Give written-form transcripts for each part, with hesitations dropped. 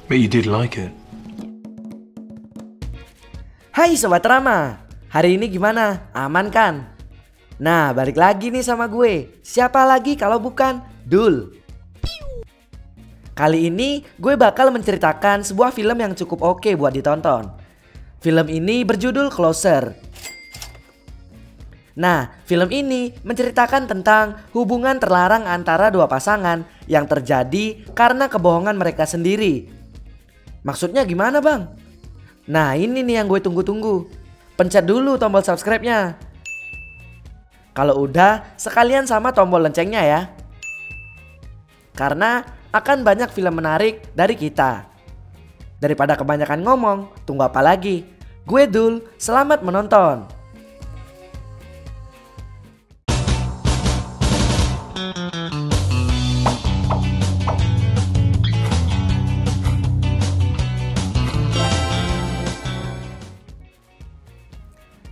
But you did like it. Hai Sobat Rama, hari ini gimana? Aman kan? Nah, balik lagi nih sama gue. Siapa lagi kalau bukan Dul. Kali ini gue bakal menceritakan sebuah film yang cukup oke buat ditonton. Film ini berjudul Closer. Nah, film ini menceritakan tentang hubungan terlarang antara dua pasangan yang terjadi karena kebohongan mereka sendiri. Maksudnya gimana bang? Nah ini nih yang gue tunggu-tunggu. Pencet dulu tombol subscribe-nya. Kalau udah, sekalian sama tombol loncengnya ya. Karena akan banyak film menarik dari kita. Daripada kebanyakan ngomong, tunggu apa lagi? Gue Dul, selamat menonton.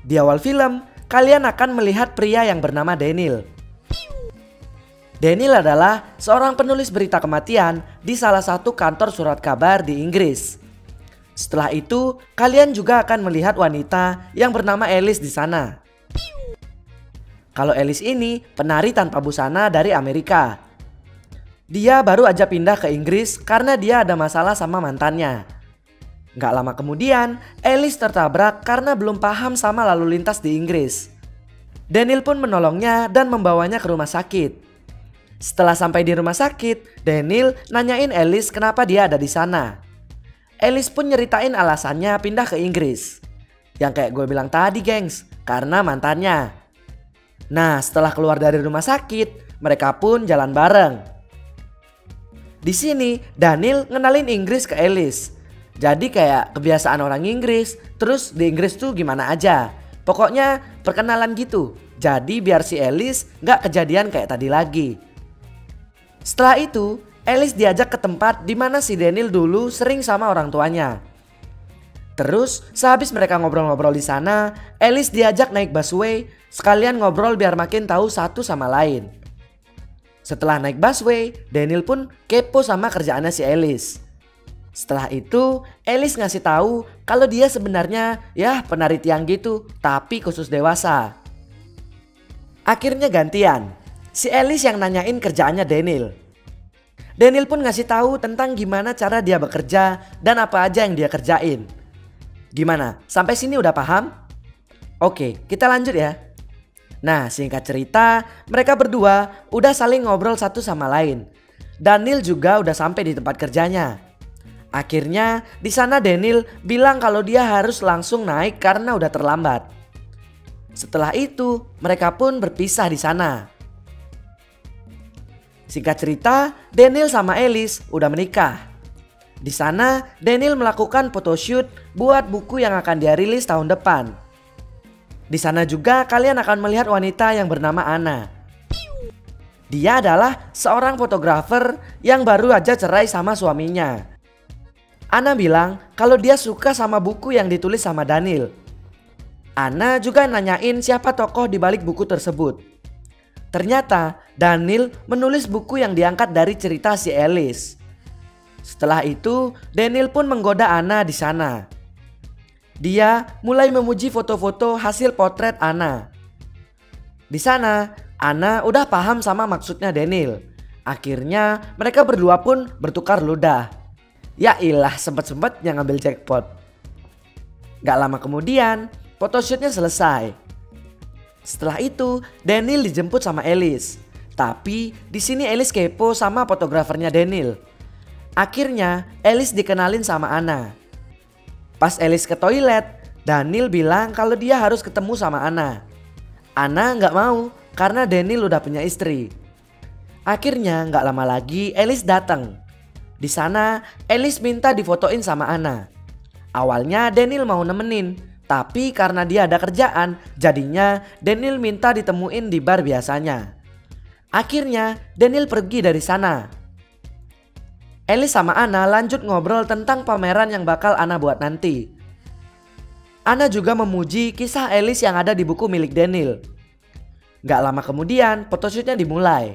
Di awal film, kalian akan melihat pria yang bernama Daniel. Daniel adalah seorang penulis berita kematian di salah satu kantor surat kabar di Inggris. Setelah itu, kalian juga akan melihat wanita yang bernama Alice di sana. Kalau Alice ini penari tanpa busana dari Amerika. Dia baru aja pindah ke Inggris karena dia ada masalah sama mantannya. Gak lama kemudian, Alice tertabrak karena belum paham sama lalu lintas di Inggris. Daniel pun menolongnya dan membawanya ke rumah sakit. Setelah sampai di rumah sakit, Daniel nanyain Alice kenapa dia ada di sana. Alice pun nyeritain alasannya pindah ke Inggris. Yang kayak gue bilang tadi gengs, karena mantannya. Nah setelah keluar dari rumah sakit, mereka pun jalan bareng. Di sini, Daniel ngenalin Inggris ke Alice. Jadi kayak kebiasaan orang Inggris. Terus di Inggris tuh gimana aja. Pokoknya perkenalan gitu. Jadi biar si Alice gak kejadian kayak tadi lagi. Setelah itu Alice diajak ke tempat dimana si Daniel dulu sering sama orang tuanya. Terus sehabis mereka ngobrol-ngobrol di sana, Alice diajak naik busway. Sekalian ngobrol biar makin tahu satu sama lain. Setelah naik busway, Daniel pun kepo sama kerjaannya si Alice. Setelah itu, Alice ngasih tahu kalau dia sebenarnya ya penari tiang gitu, tapi khusus dewasa. Akhirnya gantian, si Alice yang nanyain kerjaannya Daniel. Daniel pun ngasih tahu tentang gimana cara dia bekerja dan apa aja yang dia kerjain. Gimana? Sampai sini udah paham? Oke, kita lanjut ya. Nah, singkat cerita, mereka berdua udah saling ngobrol satu sama lain. Daniel juga udah sampai di tempat kerjanya. Akhirnya di sana Daniel bilang kalau dia harus langsung naik karena udah terlambat. Setelah itu mereka pun berpisah di sana. Singkat cerita, Daniel sama Alice udah menikah. Di sana Daniel melakukan photoshoot buat buku yang akan dia rilis tahun depan. Di sana juga kalian akan melihat wanita yang bernama Anna. Dia adalah seorang fotografer yang baru aja cerai sama suaminya. Anna bilang kalau dia suka sama buku yang ditulis sama Daniel. Anna juga nanyain siapa tokoh di balik buku tersebut. Ternyata Daniel menulis buku yang diangkat dari cerita si Alice. Setelah itu Daniel pun menggoda Anna di sana. Dia mulai memuji foto-foto hasil potret Anna. Di sana Anna udah paham sama maksudnya Daniel. Akhirnya mereka berdua pun bertukar ludah. Ya ilah, sempet-sempetnya ngambil jackpot. Gak lama kemudian photoshootnya selesai. Setelah itu Daniel dijemput sama Alice. Tapi di sini Alice kepo sama fotografernya Daniel. Akhirnya Alice dikenalin sama Anna. Pas Alice ke toilet, Daniel bilang kalau dia harus ketemu sama Anna. Anna gak mau karena Daniel udah punya istri. Akhirnya gak lama lagi Alice datang. Di sana Alice minta difotoin sama Anna. Awalnya Daniel mau nemenin, tapi karena dia ada kerjaan, jadinya Daniel minta ditemuin di bar biasanya. Akhirnya Daniel pergi dari sana. Alice sama Anna lanjut ngobrol tentang pameran yang bakal Anna buat nanti. Anna juga memuji kisah Alice yang ada di buku milik Daniel. Gak lama kemudian photoshootnya dimulai.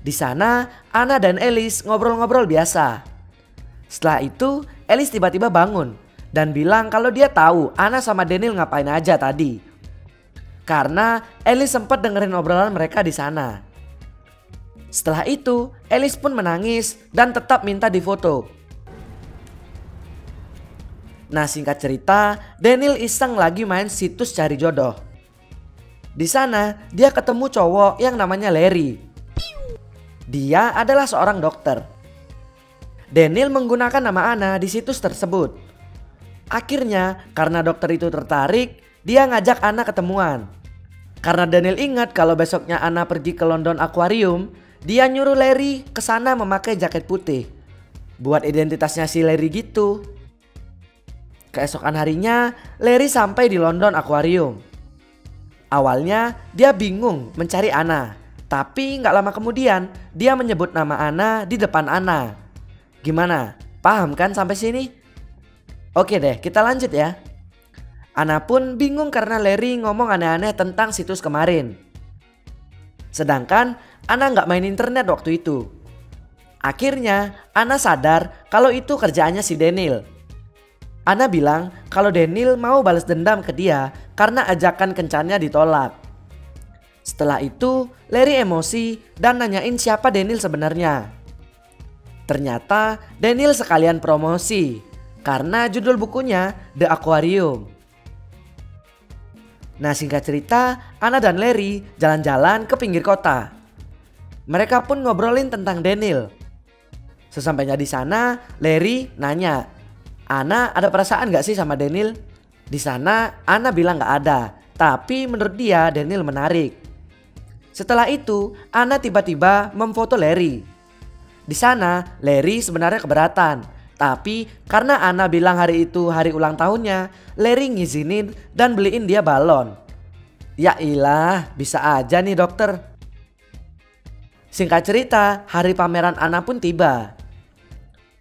Di sana Anna dan Alice ngobrol-ngobrol biasa. Setelah itu Alice tiba-tiba bangun dan bilang kalau dia tahu Anna sama Daniel ngapain aja tadi. Karena Alice sempat dengerin obrolan mereka di sana. Setelah itu Alice pun menangis dan tetap minta difoto. Nah, singkat cerita, Daniel iseng lagi main situs cari jodoh. Di sana dia ketemu cowok yang namanya Larry. Dia adalah seorang dokter. Daniel menggunakan nama Anna di situs tersebut. Akhirnya karena dokter itu tertarik, dia ngajak Anna ketemuan. Karena Daniel ingat kalau besoknya Anna pergi ke London Aquarium, dia nyuruh Larry ke sana memakai jaket putih. Buat identitasnya si Larry gitu. Keesokan harinya, Larry sampai di London Aquarium. Awalnya dia bingung mencari Anna, tapi gak lama kemudian dia menyebut nama Anna di depan Anna. Gimana? Paham kan sampai sini? Oke deh, kita lanjut ya. Anna pun bingung karena Larry ngomong aneh-aneh tentang situs kemarin. Sedangkan Anna gak main internet waktu itu. Akhirnya Anna sadar kalau itu kerjaannya si Daniel. Anna bilang kalau Daniel mau balas dendam ke dia karena ajakan kencannya ditolak. Setelah itu Larry emosi dan nanyain siapa Daniel sebenarnya. Ternyata Daniel sekalian promosi karena judul bukunya The Aquarium. Nah, singkat cerita, Anna dan Larry jalan-jalan ke pinggir kota. Mereka pun ngobrolin tentang Daniel. Sesampainya di sana, Larry nanya, Anna ada perasaan gak sih sama Daniel? Di sana Anna bilang gak ada, tapi menurut dia Daniel menarik. Setelah itu Anna tiba-tiba memfoto Larry. Di sana Larry sebenarnya keberatan, tapi karena Anna bilang hari itu hari ulang tahunnya, Larry ngizinin dan beliin dia balon. Ya ilah, bisa aja nih dokter. Singkat cerita, hari pameran Anna pun tiba.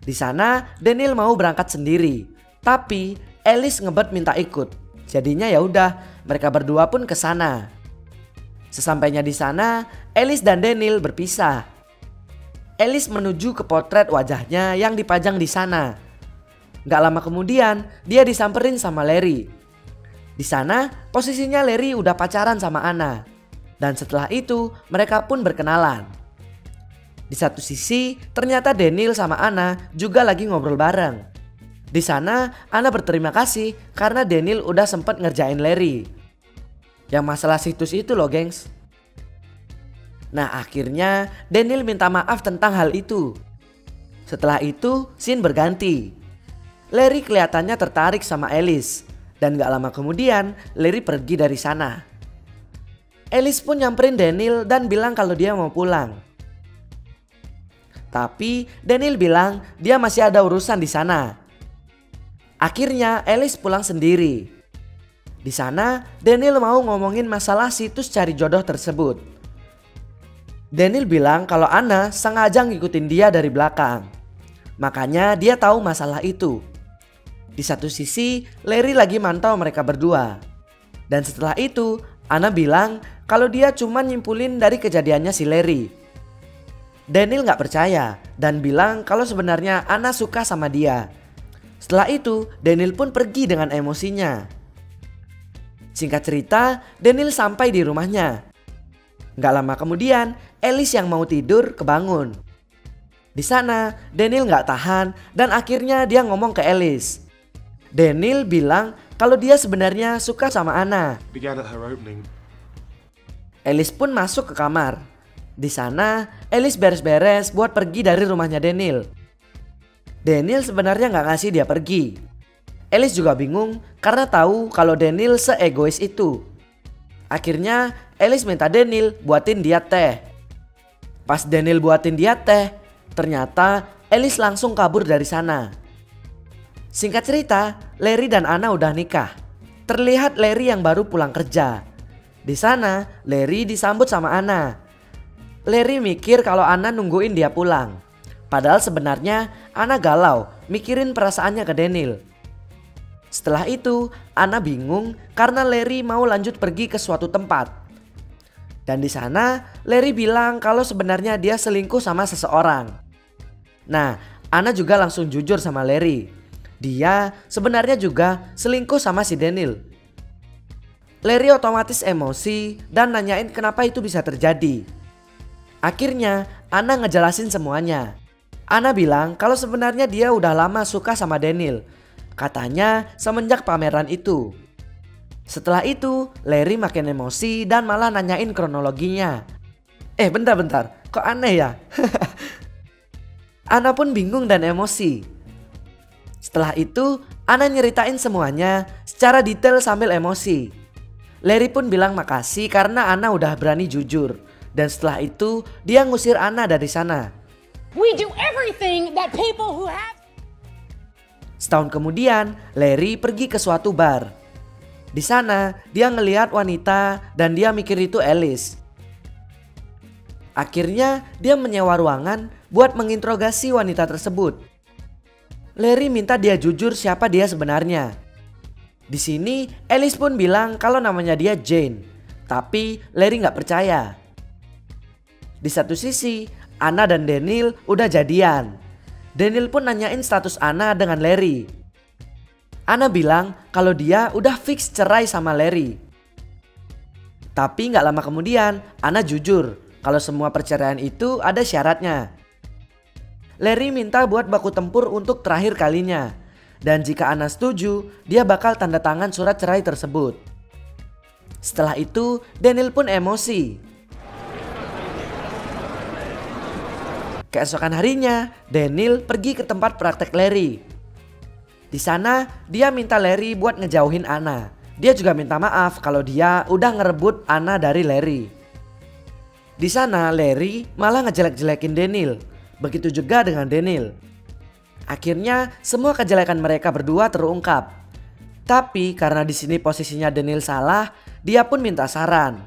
Di sana Daniel mau berangkat sendiri, tapi Alice ngebet minta ikut. Jadinya ya udah, mereka berdua pun ke sana. Sesampainya di sana, Alice dan Daniel berpisah. Alice menuju ke potret wajahnya yang dipajang di sana. Gak lama kemudian, dia disamperin sama Larry. Di sana, posisinya Larry udah pacaran sama Anna. Dan setelah itu, mereka pun berkenalan. Di satu sisi, ternyata Daniel sama Anna juga lagi ngobrol bareng. Di sana, Anna berterima kasih karena Daniel udah sempet ngerjain Larry. Yang masalah situs itu loh, gengs. Nah, akhirnya Daniel minta maaf tentang hal itu. Setelah itu, scene berganti. Larry kelihatannya tertarik sama Alice. Dan gak lama kemudian, Larry pergi dari sana. Alice pun nyamperin Daniel dan bilang kalau dia mau pulang. Tapi Daniel bilang dia masih ada urusan di sana. Akhirnya Alice pulang sendiri. Di sana Daniel mau ngomongin masalah situs cari jodoh tersebut. Daniel bilang kalau Anna sengaja ngikutin dia dari belakang. Makanya dia tahu masalah itu. Di satu sisi Larry lagi mantau mereka berdua. Dan setelah itu Anna bilang kalau dia cuma nyimpulin dari kejadiannya si Larry. Daniel gak percaya dan bilang kalau sebenarnya Anna suka sama dia. Setelah itu Daniel pun pergi dengan emosinya. Singkat cerita, Daniel sampai di rumahnya. Gak lama kemudian Alice yang mau tidur kebangun. Di sana Daniel gak tahan dan akhirnya dia ngomong ke Alice. Daniel bilang kalau dia sebenarnya suka sama Anna. Alice pun masuk ke kamar. Di sana Alice beres-beres buat pergi dari rumahnya Daniel. Daniel sebenarnya gak ngasih dia pergi. Alice juga bingung karena tahu kalau Daniel seegois itu. Akhirnya Alice minta Daniel buatin dia teh. Pas Daniel buatin dia teh, ternyata Alice langsung kabur dari sana. Singkat cerita, Larry dan Anna udah nikah. Terlihat Larry yang baru pulang kerja. Di sana Larry disambut sama Anna. Larry mikir kalau Anna nungguin dia pulang. Padahal sebenarnya Anna galau mikirin perasaannya ke Daniel. Setelah itu Anna bingung karena Larry mau lanjut pergi ke suatu tempat. Dan di sana Larry bilang kalau sebenarnya dia selingkuh sama seseorang. Nah, Anna juga langsung jujur sama Larry. Dia sebenarnya juga selingkuh sama si Daniel. Larry otomatis emosi dan nanyain kenapa itu bisa terjadi. Akhirnya Anna ngejelasin semuanya. Anna bilang kalau sebenarnya dia udah lama suka sama Daniel. Katanya semenjak pameran itu. Setelah itu Larry makin emosi dan malah nanyain kronologinya. Bentar, kok aneh ya? Anna pun bingung dan emosi. Setelah itu Anna nyeritain semuanya secara detail sambil emosi. Larry pun bilang makasih karena Anna udah berani jujur. Dan setelah itu dia ngusir Anna dari sana. We do everything that people who have... Setahun kemudian Larry pergi ke suatu bar. Di sana dia ngelihat wanita dan dia mikir itu Alice. Akhirnya dia menyewa ruangan buat menginterogasi wanita tersebut. Larry minta dia jujur siapa dia sebenarnya. Di sini Alice pun bilang kalau namanya dia Jane. Tapi Larry nggak percaya. Di satu sisi Anna dan Daniel udah jadian. Daniel pun nanyain status Anna dengan Larry. Anna bilang kalau dia udah fix cerai sama Larry. Tapi nggak lama kemudian Anna jujur kalau semua perceraian itu ada syaratnya. Larry minta buat baku tempur untuk terakhir kalinya. Dan jika Anna setuju, dia bakal tanda tangan surat cerai tersebut. Setelah itu, Daniel pun emosi. Keesokan harinya, Daniel pergi ke tempat praktek Larry. Di sana, dia minta Larry buat ngejauhin Anna. Dia juga minta maaf kalau dia udah ngerebut Anna dari Larry. Di sana Larry malah ngejelek-jelekin Daniel. Begitu juga dengan Daniel. Akhirnya semua kejelekan mereka berdua terungkap. Tapi karena di sini posisinya Daniel salah, dia pun minta saran.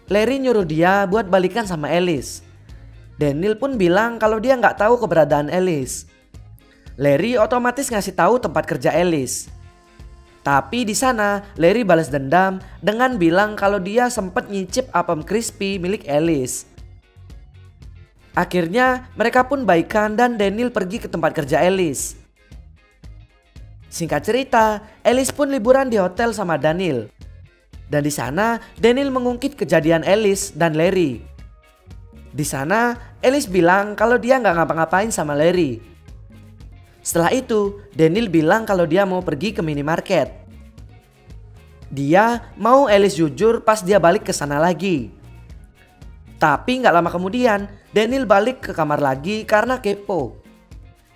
Larry nyuruh dia buat balikan sama Alice. Daniel pun bilang kalau dia nggak tahu keberadaan Alice. Larry otomatis ngasih tahu tempat kerja Alice. Tapi di sana Larry balas dendam dengan bilang kalau dia sempat nyicip apem crispy milik Alice. Akhirnya mereka pun baikan dan Daniel pergi ke tempat kerja Alice. Singkat cerita, Alice pun liburan di hotel sama Daniel. Dan di sana Daniel mengungkit kejadian Alice dan Larry. Di sana Alice bilang kalau dia nggak ngapa-ngapain sama Larry. Setelah itu, Daniel bilang kalau dia mau pergi ke minimarket. Dia mau Alice jujur pas dia balik ke sana lagi. Tapi nggak lama kemudian, Daniel balik ke kamar lagi karena kepo.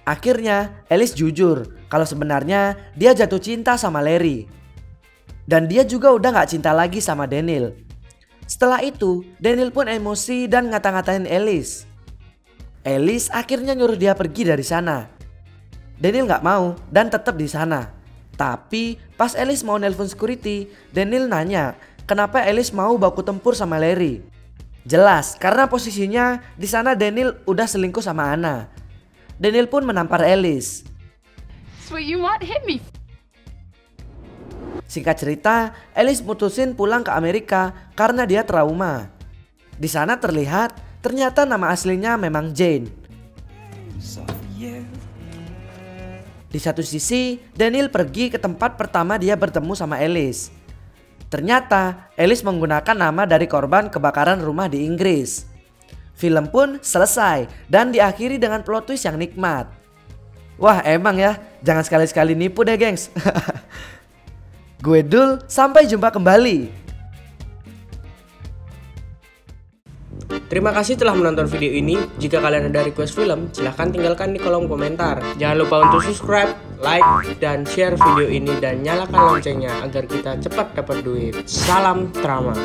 Akhirnya, Alice jujur kalau sebenarnya dia jatuh cinta sama Larry. Dan dia juga udah nggak cinta lagi sama Daniel. Setelah itu, Daniel pun emosi dan ngata-ngatain Alice. Alice akhirnya nyuruh dia pergi dari sana. Daniel nggak mau dan tetap di sana. Tapi pas Alice mau nelpon security, Daniel nanya kenapa Alice mau baku tempur sama Larry. Jelas karena posisinya di sana Daniel udah selingkuh sama Anna. Daniel pun menampar Alice. Sweet, you might hit me. Singkat cerita, Alice mutusin pulang ke Amerika karena dia trauma. Di sana terlihat ternyata nama aslinya memang Jane. Di satu sisi, Daniel pergi ke tempat pertama dia bertemu sama Alice. Ternyata, Alice menggunakan nama dari korban kebakaran rumah di Inggris. Film pun selesai dan diakhiri dengan plot twist yang nikmat. Wah emang ya, jangan sekali-sekali nipu deh gengs. Gue Dul, sampai jumpa kembali. Terima kasih telah menonton video ini. Jika kalian ada request film, silahkan tinggalkan di kolom komentar. Jangan lupa untuk subscribe, like, dan share video ini dan nyalakan loncengnya agar kita cepat dapat duit. Salam Trama.